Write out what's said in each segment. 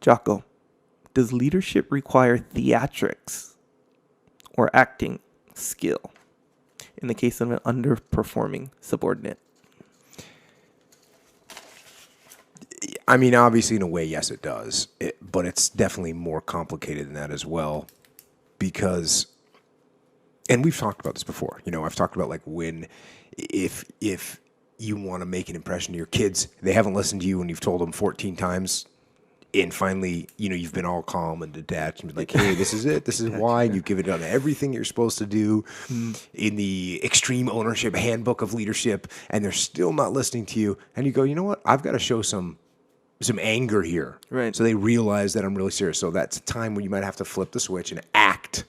Jocko, does leadership require theatrics or acting skill in the case of an underperforming subordinate? I mean, obviously, in a way, yes, it does. But it's definitely more complicated than that as well. Because, and we've talked about this before. You know, I've talked about like if you want to make an impression to your kids, they haven't listened to you and you've told them 14 times. And finally, you know, you've been all calm and detached and been like, hey, this is it. This is why. And you've given it everything you're supposed to do in the extreme ownership handbook of leadership. And they're still not listening to you. And you go, you know what? I've got to show some anger here. Right. So they realize that I'm really serious. So that's a time when you might have to flip the switch and act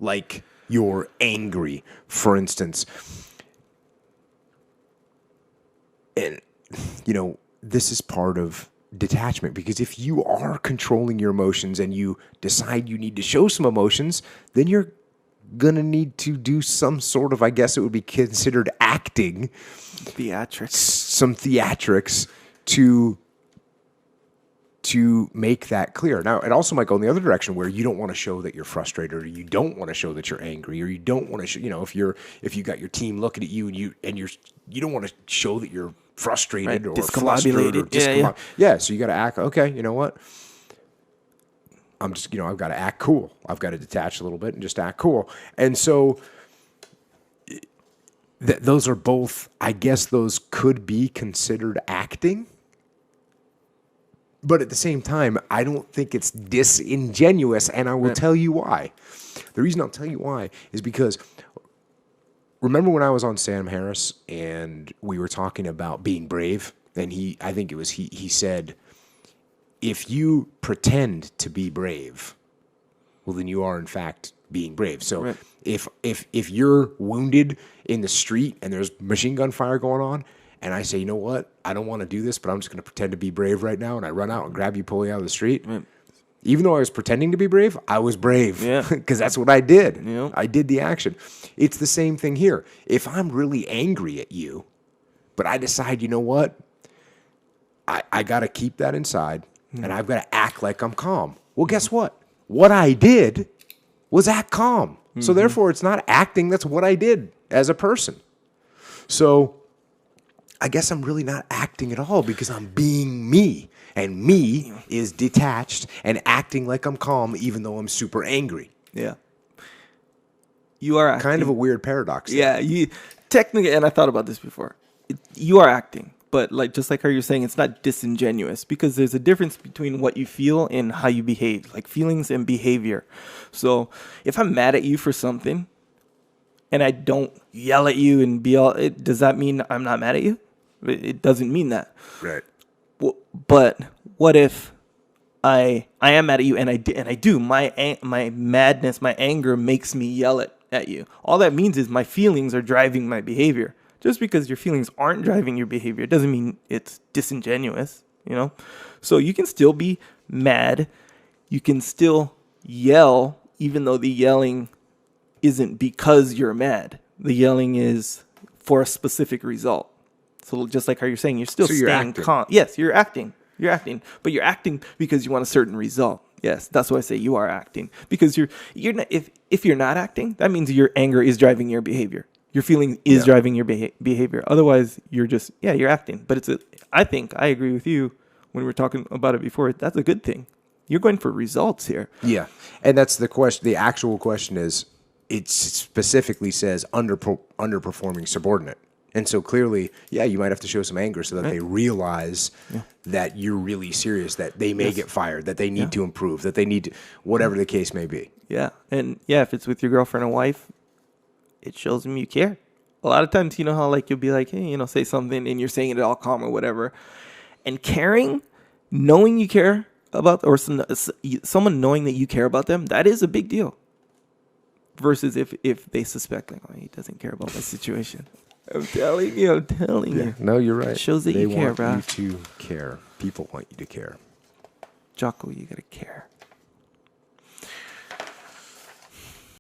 like you're angry, for instance. And, you know, this is part of detachment, because if you are controlling your emotions and you decide you need to show some emotions, then you're going to need to do some sort of, I guess it would be considered acting. Theatrics. Some theatrics to make that clear. Now, it also might go in the other direction where you don't want to show that you're frustrated, or you don't want to show that you're angry, or you don't want to show, you know, if you got your team looking at you and you don't want to show that you're frustrated or flustered or discombobulated. Yeah, so you got to act, okay, you know what? I'm just, you know, I've got to act cool. I've got to detach a little bit and just act cool. And so those are both, I guess those could be considered acting. But at the same time, I don't think it's disingenuous, and I will tell you why. The reason I'll tell you why is because remember when I was on Sam Harris and we were talking about being brave, and he said, if you pretend to be brave, well, then you are in fact being brave. So if you're wounded in the street and there's machine gun fire going on, and I say, you know what, I don't want to do this, but I'm just going to pretend to be brave right now, and I run out and grab you, pull you out of the street. Even though I was pretending to be brave, I was brave, because that's what I did. I did the action. It's the same thing here. If I'm really angry at you, but I decide, you know what, I got to keep that inside, and I've got to act like I'm calm. Well, guess what? What I did was act calm. So therefore, it's not acting. That's what I did as a person. So I guess I'm really not acting at all, because I'm being me. And me is detached and acting like I'm calm even though I'm super angry. Yeah. You are acting. Kind of a weird paradox there. Yeah, you technically, and I thought about this before. You are acting, but like just like how you're saying, it's not disingenuous, because there's a difference between what you feel and how you behave, like feelings and behavior. So if I'm mad at you for something and I don't yell at you and be all, does that mean I'm not mad at you? It doesn't mean that. Right. But what if I am mad at you and I do my madness, my anger makes me yell at you. All that means is my feelings are driving my behavior. Just because your feelings aren't driving your behavior doesn't mean it's disingenuous, you know? So you can still be mad. You can still yell, even though the yelling isn't because you're mad. The yelling is for a specific result. So just like how you're saying, you're still staying calm. Yes, you're acting. You're acting. But you're acting because you want a certain result. Yes, that's why I say you are acting. Because you're not, if you're not acting, that means your anger is driving your behavior. Your feeling is driving your behavior. Otherwise, you're just, you're acting. But I think I agree with you when we were talking about it before. That's a good thing. You're going for results here. Yeah. And that's the question. The actual question is, it specifically says underperforming subordinate. And so clearly, you might have to show some anger so that they realize that you're really serious, that they may get fired, that they need to improve, that they need to, whatever the case may be. Yeah. And if it's with your girlfriend or wife, it shows them you care. A lot of times, you know how like you'll be like, hey, say something and you're saying it all calm or whatever. And caring, knowing you care about, or someone knowing that you care about them, that is a big deal. Versus if they suspect, like, he doesn't care about my situation. I'm telling you. No, you're right. It shows that you care, bro. They want you to care. People want you to care. Jocko, you gotta care.